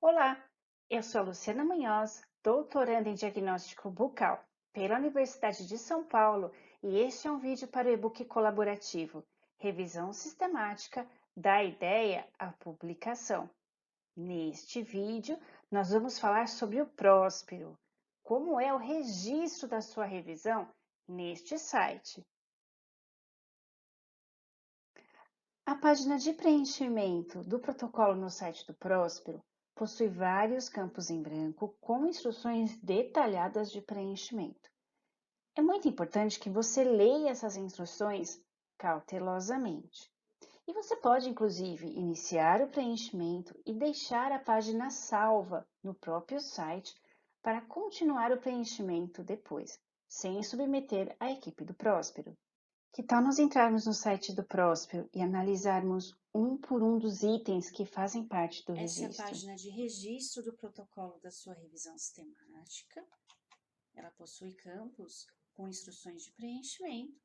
Olá, eu sou a Luciana Munhoz, doutoranda em diagnóstico bucal pela Universidade de São Paulo, e este é um vídeo para o e-book colaborativo Revisão Sistemática da Ideia à Publicação. Neste vídeo, nós vamos falar sobre o Próspero, como é o registro da sua revisão neste site. A página de preenchimento do protocolo no site do Próspero possui vários campos em branco com instruções detalhadas de preenchimento. É muito importante que você leia essas instruções cautelosamente. E você pode, inclusive, iniciar o preenchimento e deixar a página salva no próprio site para continuar o preenchimento depois, sem submeter à equipe do Próspero. Que tal nós entrarmos no site do Próspero e analisarmos um por um dos itens que fazem parte do Essa é a registro? página de registro do protocolo da sua revisão sistemática. Ela possui campos com instruções de preenchimento.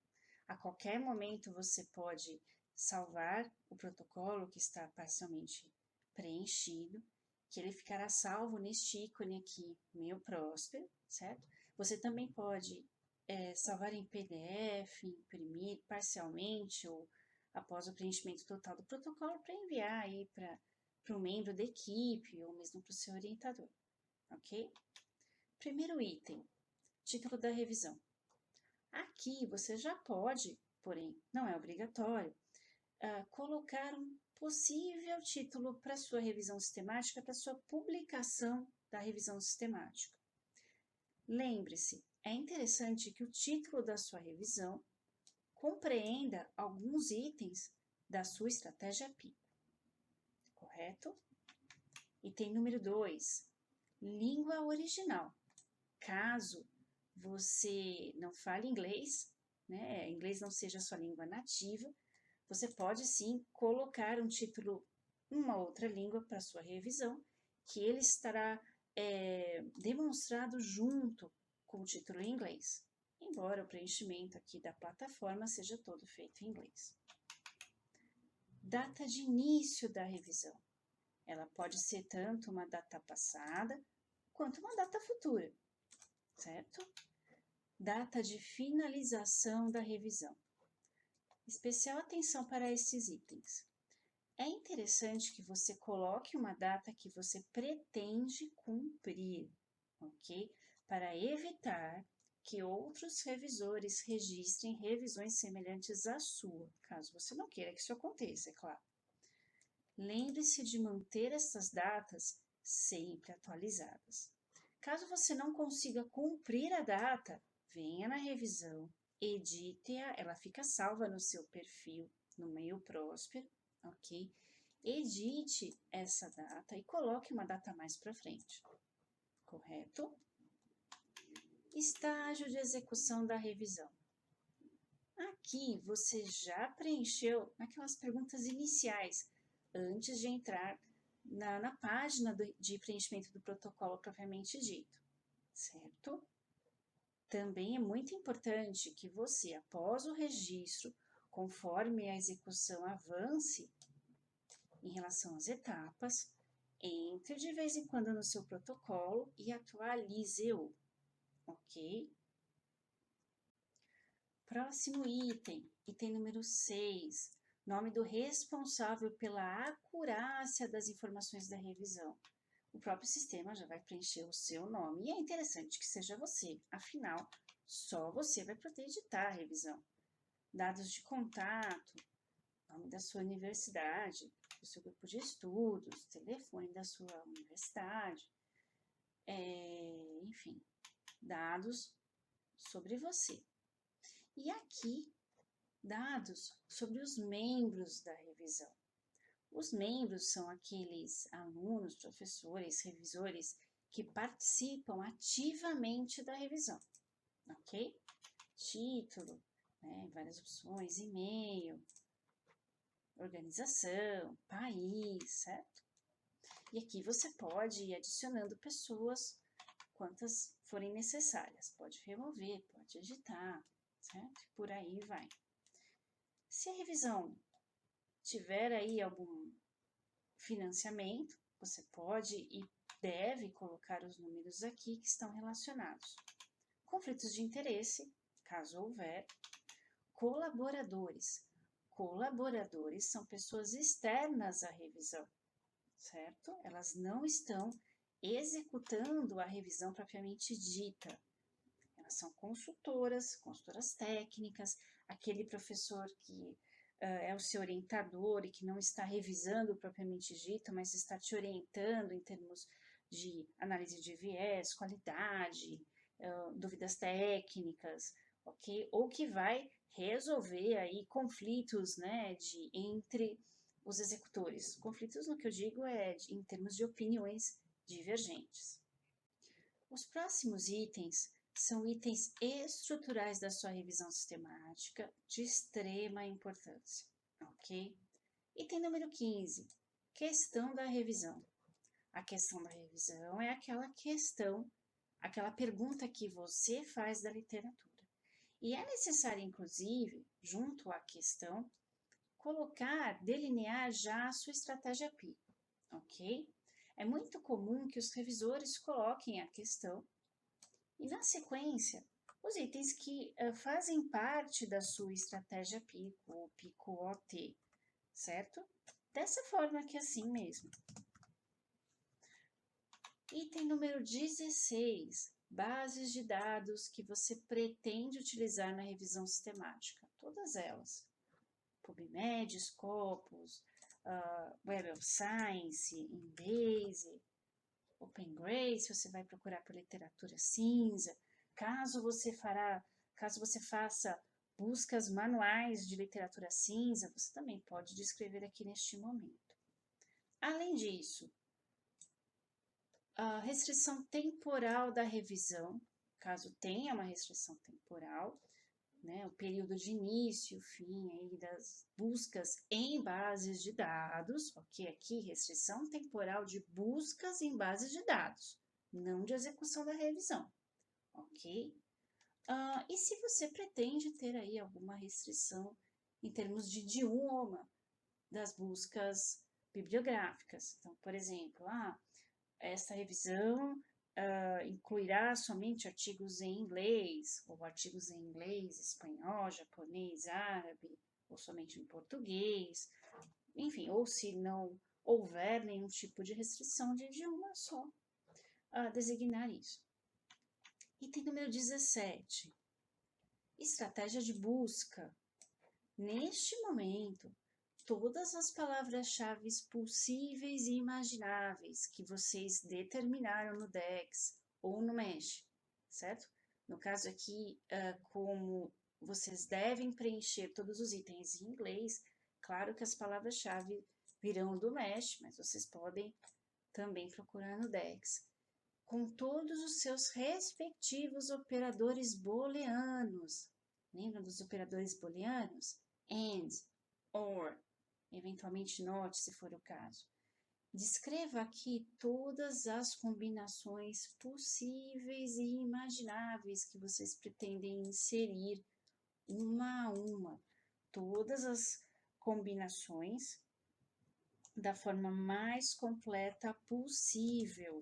A qualquer momento você pode salvar o protocolo que está parcialmente preenchido, que ele ficará salvo neste ícone aqui, Meu Próspero, certo? Você também pode salvar em PDF, imprimir parcialmente ou após o preenchimento total do protocolo para enviar aí para um membro da equipe ou mesmo para o seu orientador, ok? Primeiro item, título da revisão. Aqui você já pode, porém não é obrigatório, colocar um possível título para sua revisão sistemática, para sua publicação da revisão sistemática. Lembre-se, é interessante que o título da sua revisão compreenda alguns itens da sua estratégia PICO, correto? Item número 2, língua original. Caso você não fale inglês, né, inglês não seja sua língua nativa, você pode sim colocar um título em uma outra língua para sua revisão, que ele estará demonstrado junto com o título em inglês, embora o preenchimento aqui da plataforma seja todo feito em inglês. Data de início da revisão. Ela pode ser tanto uma data passada quanto uma data futura, certo? Data de finalização da revisão. Especial atenção para esses itens. É interessante que você coloque uma data que você pretende cumprir, ok? Para evitar que outros revisores registrem revisões semelhantes à sua, caso você não queira que isso aconteça, é claro. Lembre-se de manter essas datas sempre atualizadas. Caso você não consiga cumprir a data, venha na revisão, edite-a, ela fica salva no seu perfil, no Meio Próspero, ok? Edite essa data e coloque uma data mais para frente, correto? Estágio de execução da revisão. Aqui você já preencheu aquelas perguntas iniciais, antes de entrar na página de preenchimento do protocolo propriamente dito, certo? Também é muito importante que você, após o registro, conforme a execução avance em relação às etapas, entre de vez em quando no seu protocolo e atualize-o, ok? Próximo item, item número 6, nome do responsável pela acurácia das informações da revisão. O próprio sistema já vai preencher o seu nome e é interessante que seja você, afinal, só você vai poder editar a revisão. Dados de contato, nome da sua universidade, do seu grupo de estudos, telefone da sua universidade, enfim, dados sobre você. E aqui, dados sobre os membros da revisão. Os membros são aqueles alunos, professores, revisores que participam ativamente da revisão, ok? Título, né, várias opções, e-mail, organização, país, certo? E aqui você pode ir adicionando pessoas quantas forem necessárias. Pode remover, pode editar, certo? Por aí vai. Se a revisão tiver aí algum financiamento, você pode e deve colocar os números aqui que estão relacionados. Conflitos de interesse, caso houver. Colaboradores. Colaboradores são pessoas externas à revisão, certo? Elas não estão executando a revisão propriamente dita. Elas são consultoras técnicas, aquele professor que é o seu orientador e que não está revisando propriamente dito, mas está te orientando em termos de análise de viés, qualidade, dúvidas técnicas, ok? Ou que vai resolver aí conflitos, né, entre os executores. Conflitos, no que eu digo, em termos de opiniões divergentes. Os próximos itens são itens estruturais da sua revisão sistemática de extrema importância, ok? Item número 15, questão da revisão. A questão da revisão é aquela pergunta que você faz da literatura. E é necessário, inclusive, junto à questão, delinear já a sua estratégia PICO, ok? É muito comum que os revisores coloquem a questão e, na sequência, os itens que fazem parte da sua estratégia PICO ou PICO-OT, certo? Dessa forma que é assim mesmo. Item número 16, bases de dados que você pretende utilizar na revisão sistemática. Todas elas. PubMed, Scopus, Web of Science, Embase, OpenGrade, se você vai procurar por literatura cinza. Caso você faça buscas manuais de literatura cinza, você também pode descrever aqui neste momento. Além disso, a restrição temporal da revisão, caso tenha uma restrição temporal, né, o período de início, fim aí das buscas em bases de dados, ok? Aqui, restrição temporal de buscas em bases de dados, não de execução da revisão, ok? E se você pretende ter aí alguma restrição em termos de idioma das buscas bibliográficas, então, por exemplo, essa revisão incluirá somente artigos em inglês, ou artigos em inglês, espanhol, japonês, árabe, ou somente em português, enfim, ou se não houver nenhum tipo de restrição de idioma, é só designar isso. Item número 17, estratégia de busca. Neste momento, todas as palavras-chave possíveis e imagináveis que vocês determinaram no DEX ou no MESH, certo? No caso aqui, como vocês devem preencher todos os itens em inglês, claro que as palavras-chave virão do MESH, mas vocês podem também procurar no DEX. Com todos os seus respectivos operadores booleanos. Lembram dos operadores booleanos? AND, OR, eventualmente NOT, se for o caso. Descreva aqui todas as combinações possíveis e imagináveis que vocês pretendem inserir uma a uma. Todas as combinações da forma mais completa possível.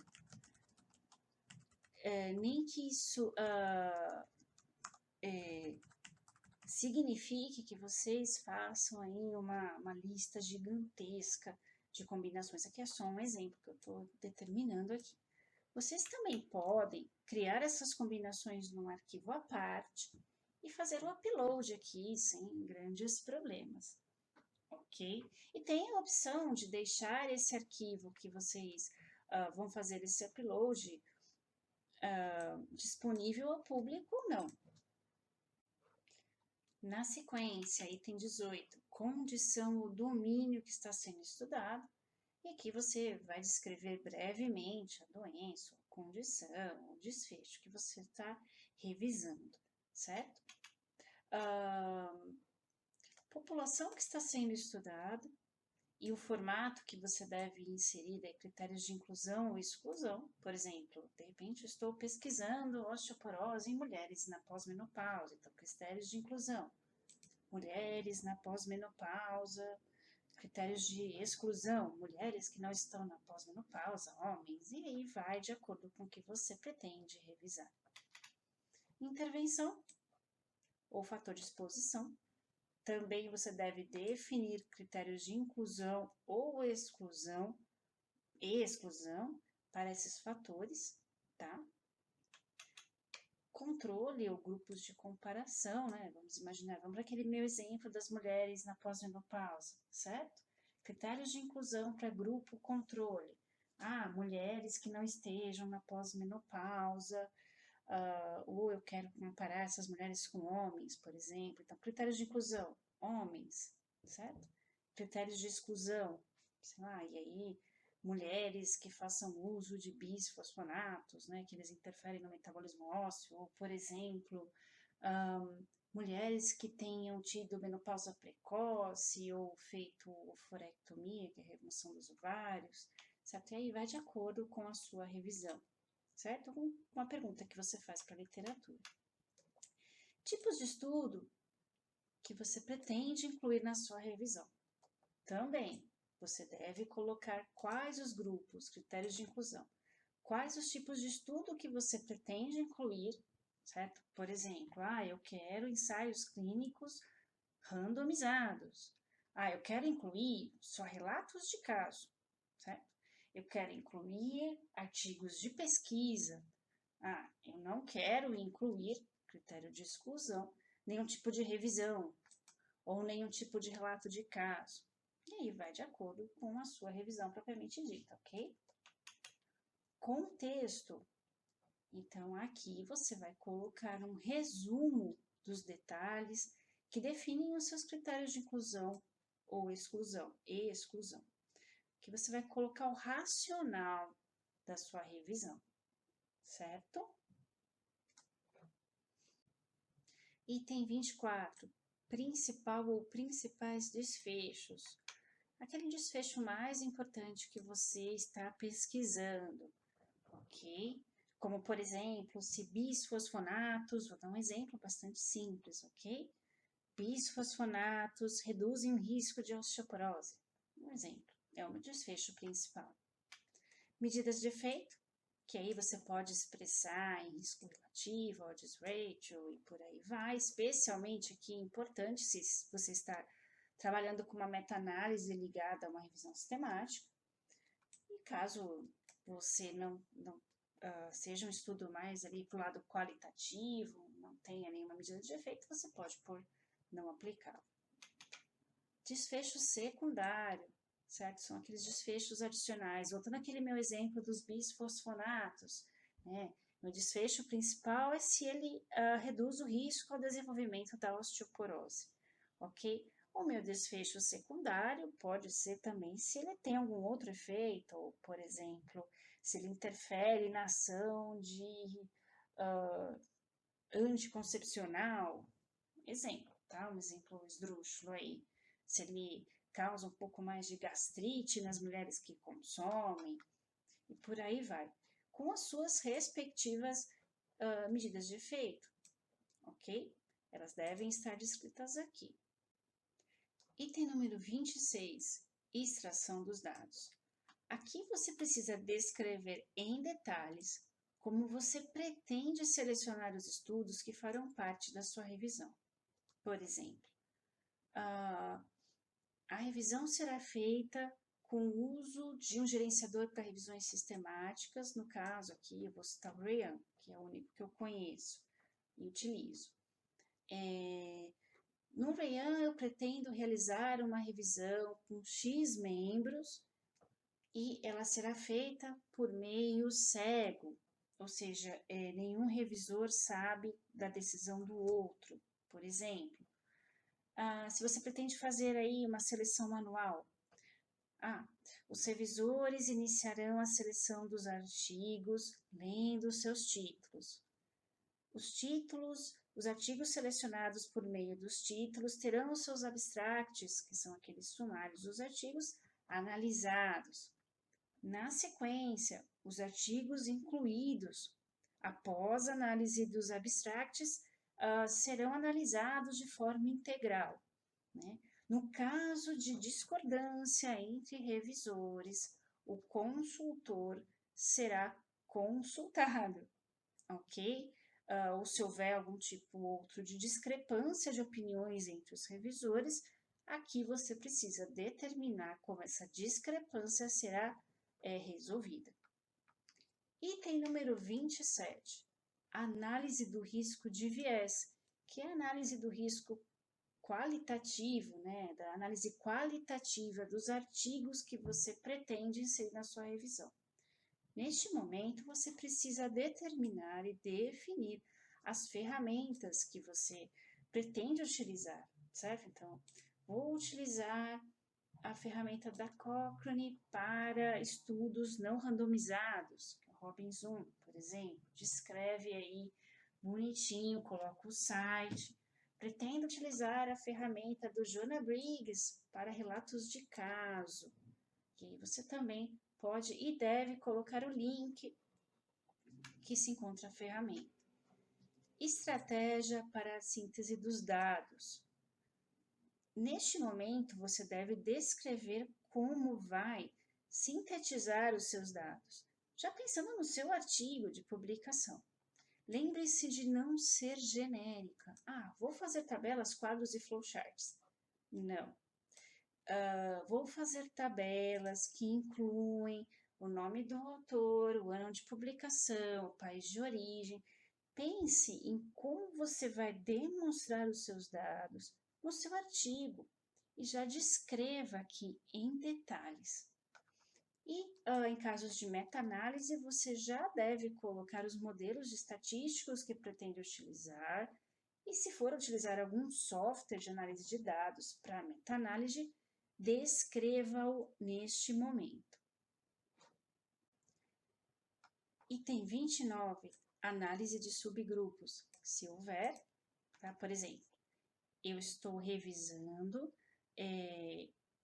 Nem que isso signifique que vocês façam aí uma lista gigantesca de combinações. Aqui é só um exemplo que eu estou determinando aqui. Vocês também podem criar essas combinações num arquivo à parte e fazer o upload aqui sem grandes problemas, ok? E tem a opção de deixar esse arquivo que vocês vão fazer esse upload disponível ao público ou não. Na sequência, item 18, condição ou domínio que está sendo estudado. E aqui você vai descrever brevemente a doença, a condição, o desfecho que você está revisando, certo? População que está sendo estudada e o formato que você deve inserir, critérios de inclusão ou exclusão. Por exemplo, de repente estou pesquisando osteoporose em mulheres na pós-menopausa, então critérios de inclusão. Mulheres na pós-menopausa, critérios de exclusão, mulheres que não estão na pós-menopausa, homens, e aí vai de acordo com o que você pretende revisar. Intervenção ou fator de exposição. Também você deve definir critérios de inclusão ou exclusão para esses fatores, tá? Controle ou grupos de comparação, né? Vamos imaginar, vamos para aquele meu exemplo das mulheres na pós-menopausa, certo? Critérios de inclusão para grupo controle. Mulheres que não estejam na pós-menopausa, ou eu quero comparar essas mulheres com homens, por exemplo. Então, critérios de inclusão, homens, certo? Critérios de exclusão, sei lá, e aí mulheres que façam uso de bisfosfonatos, né, que eles interferem no metabolismo ósseo, ou, por exemplo, mulheres que tenham tido menopausa precoce ou feito oforectomia, que é a remoção dos ovários, certo? E aí vai de acordo com a sua revisão, certo? Uma pergunta que você faz para a literatura. Tipos de estudo que você pretende incluir na sua revisão. Também, você deve colocar quais os grupos, critérios de inclusão, quais os tipos de estudo que você pretende incluir, certo? Por exemplo, eu quero ensaios clínicos randomizados. Eu quero incluir só relatos de caso, certo? Eu quero incluir artigos de pesquisa. Eu não quero incluir, critério de exclusão, nenhum tipo de revisão ou nenhum tipo de relato de caso. E aí vai de acordo com a sua revisão propriamente dita, ok? Contexto. Então, aqui você vai colocar um resumo dos detalhes que definem os seus critérios de inclusão ou exclusão, que você vai colocar o racional da sua revisão, certo? Item 24, principal ou principais desfechos. Aquele desfecho mais importante que você está pesquisando, ok? Como, por exemplo, se bisfosfonatos, vou dar um exemplo bastante simples, ok? Bisfosfonatos reduzem o risco de osteoporose. Um exemplo, é o desfecho principal. Medidas de efeito, que aí você pode expressar em risco relativo, odds ratio e por aí vai. Especialmente aqui é importante se você está trabalhando com uma meta-análise ligada a uma revisão sistemática. E caso você não seja um estudo mais ali para o lado qualitativo, não tenha nenhuma medida de efeito, você pode pôr não aplicável. Desfecho secundário, certo? São aqueles desfechos adicionais. Voltando àquele meu exemplo dos bisfosfonatos, né? O desfecho principal é se ele reduz o risco ao desenvolvimento da osteoporose, ok? O meu desfecho secundário pode ser também se ele tem algum outro efeito, ou, por exemplo, se ele interfere na ação de anticoncepcional, exemplo, tá? Um exemplo esdrúxulo aí. Se ele causa um pouco mais de gastrite nas mulheres que consomem, e por aí vai. Com as suas respectivas medidas de efeito, ok? Elas devem estar descritas aqui. Item número 26, extração dos dados. Aqui você precisa descrever em detalhes como você pretende selecionar os estudos que farão parte da sua revisão. Por exemplo, a revisão será feita com o uso de um gerenciador para revisões sistemáticas. No caso aqui, eu vou citar o Ryan, que é o único que eu conheço e utilizo. No Ryan, eu pretendo realizar uma revisão com X membros e ela será feita por meio cego, ou seja, nenhum revisor sabe da decisão do outro, por exemplo. Se você pretende fazer aí uma seleção manual, os revisores iniciarão a seleção dos artigos lendo seus títulos. Os artigos selecionados por meio dos títulos terão os seus abstracts, que são aqueles sumários dos artigos, analisados. Na sequência, os artigos incluídos, após a análise dos abstracts, serão analisados de forma integral, né? No caso de discordância entre revisores, o consultor será consultado, ok? Ou se houver algum tipo outro de discrepância de opiniões entre os revisores, aqui você precisa determinar como essa discrepância será resolvida. Item número 27, análise do risco de viés, que é a análise do risco qualitativo, né, da análise qualitativa dos artigos que você pretende inserir na sua revisão. Neste momento, você precisa determinar e definir as ferramentas que você pretende utilizar, certo? Então, vou utilizar a ferramenta da Cochrane para estudos não randomizados, que é o Robinson, por exemplo. Descreve aí bonitinho, coloca o site. Pretendo utilizar a ferramenta do Jonah Briggs para relatos de caso, que você também pode e deve colocar o link que se encontra a ferramenta. Estratégia para a síntese dos dados. Neste momento, você deve descrever como vai sintetizar os seus dados, já pensando no seu artigo de publicação. Lembre-se de não ser genérica. Vou fazer tabelas, quadros e flowcharts. Não. Vou fazer tabelas que incluem o nome do autor, o ano de publicação, o país de origem. Pense em como você vai demonstrar os seus dados no seu artigo e já descreva aqui em detalhes. E em casos de meta-análise, você já deve colocar os modelos estatísticos que pretende utilizar e, se for utilizar algum software de análise de dados para meta-análise, descreva-o neste momento. Item 29, análise de subgrupos, se houver, tá? Por exemplo, eu estou revisando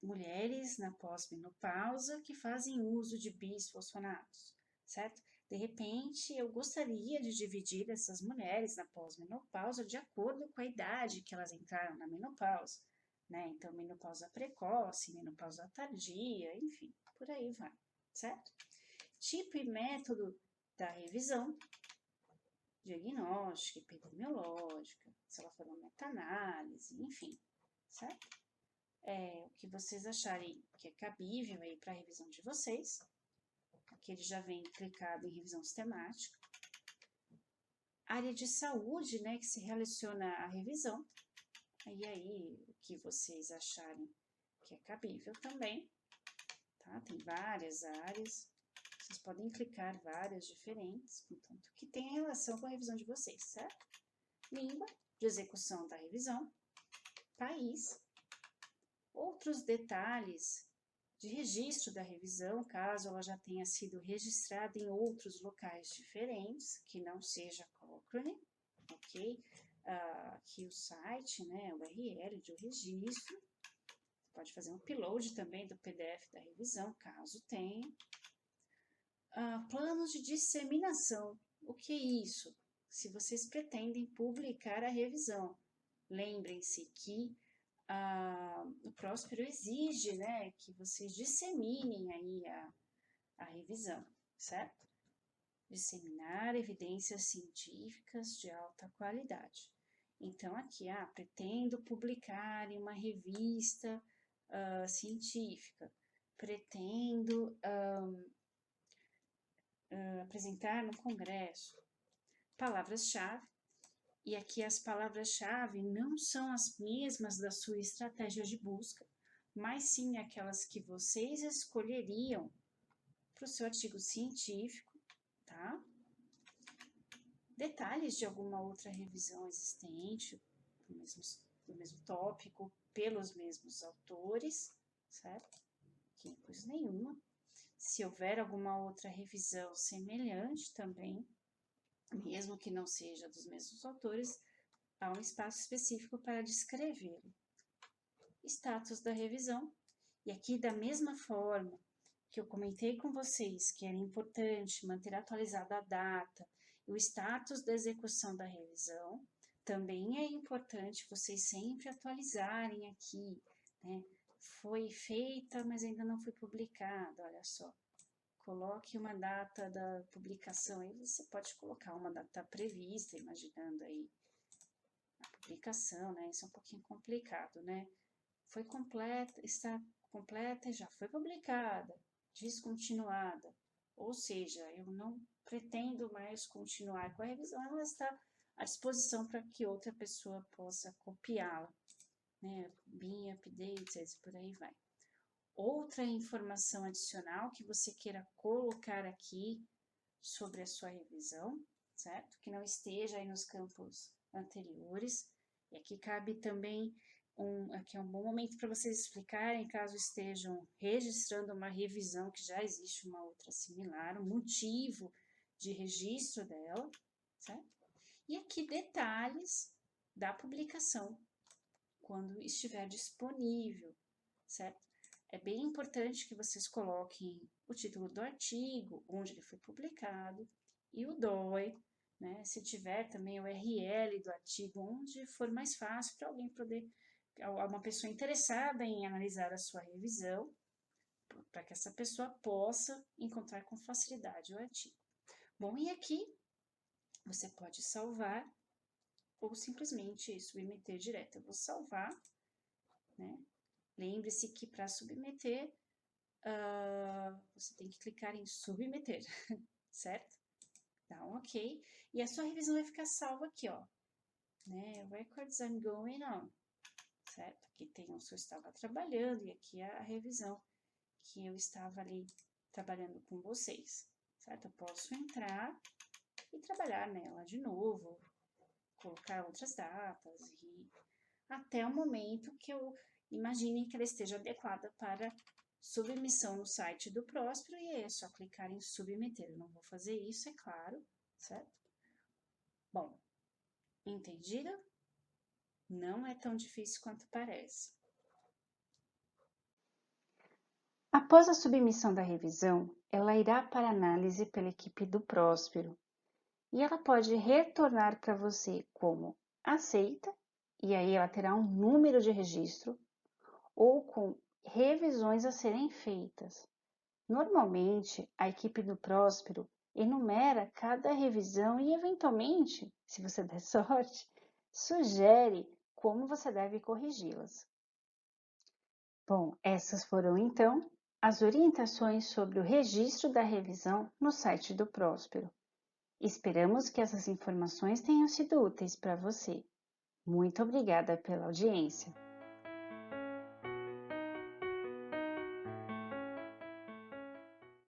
mulheres na pós-menopausa que fazem uso de bisfosfonatos, certo? De repente, eu gostaria de dividir essas mulheres na pós-menopausa de acordo com a idade que elas entraram na menopausa, né? Então, menopausa precoce, menopausa tardia, enfim, por aí vai, certo? Tipo e método da revisão, diagnóstica, epidemiológica, se ela for uma meta-análise, enfim, certo? O que vocês acharem que é cabível aí para a revisão de vocês. Aqui ele já vem clicado em revisão sistemática. Área de saúde, né, que se relaciona à revisão. E aí, o que vocês acharem que é cabível também, tá? Tem várias áreas. Vocês podem clicar várias diferentes, contanto que tenha relação com a revisão de vocês, certo? Língua de execução da revisão, país, outros detalhes de registro da revisão, caso ela já tenha sido registrada em outros locais diferentes, que não seja Cochrane, ok? Aqui o site, né, o URL de registro. Pode fazer um upload também do PDF da revisão, caso tenha. Planos de disseminação. O que é isso? Se vocês pretendem publicar a revisão, lembrem-se que o Próspero exige, né, que vocês disseminem aí a revisão, certo? Disseminar evidências científicas de alta qualidade. Então, aqui, pretendo publicar em uma revista científica, pretendo apresentar no congresso. Palavras-chave. E aqui as palavras-chave não são as mesmas da sua estratégia de busca, mas sim aquelas que vocês escolheriam para o seu artigo científico, tá? Detalhes de alguma outra revisão existente, do mesmo tópico, pelos mesmos autores, certo? Aqui, coisa nenhuma. Se houver alguma outra revisão semelhante também, mesmo que não seja dos mesmos autores, há um espaço específico para descrevê-lo. Status da revisão. E aqui, da mesma forma que eu comentei com vocês que era importante manter atualizada a data e o status da execução da revisão, também é importante vocês sempre atualizarem aqui, né? Foi feita, mas ainda não foi publicada, olha só. Coloque uma data da publicação, aí você pode colocar uma data prevista, imaginando aí a publicação, né? Isso é um pouquinho complicado, né? Foi completa, está completa e já foi publicada, descontinuada. Ou seja, eu não pretendo mais continuar com a revisão, ela está à disposição para que outra pessoa possa copiá-la, né? Bin, updates, por aí vai. Outra informação adicional que você queira colocar aqui sobre a sua revisão, certo? Que não esteja aí nos campos anteriores. E aqui cabe também aqui é um bom momento para vocês explicarem, caso estejam registrando uma revisão que já existe uma outra similar, um motivo de registro dela, certo? E aqui detalhes da publicação, quando estiver disponível, certo? É bem importante que vocês coloquem o título do artigo, onde ele foi publicado, e o DOI, né? Se tiver também o URL do artigo, onde for mais fácil para alguém poder, uma pessoa interessada em analisar a sua revisão, para que essa pessoa possa encontrar com facilidade o artigo. Bom, e aqui você pode salvar ou simplesmente submeter direto. Eu vou salvar, né? Lembre-se que para submeter, você tem que clicar em submeter, certo? Dá um ok. E a sua revisão vai ficar salva aqui, ó. Né? Records I'm going on, certo? Aqui tem onde eu estava trabalhando e aqui a revisão que eu estava ali trabalhando com vocês, certo? Eu posso entrar e trabalhar nela de novo, colocar outras datas e até o momento que eu imagine que ela esteja adequada para submissão no site do Próspero, e aí é só clicar em submeter. Eu não vou fazer isso, é claro, certo? Bom, entendido? Não é tão difícil quanto parece. Após a submissão da revisão, ela irá para análise pela equipe do Próspero e ela pode retornar para você como aceita, e aí ela terá um número de registro, ou com revisões a serem feitas. Normalmente, a equipe do Próspero enumera cada revisão e, eventualmente, se você der sorte, sugere como você deve corrigi-las. Bom, essas foram então as orientações sobre o registro da revisão no site do Próspero. Esperamos que essas informações tenham sido úteis para você. Muito obrigada pela audiência.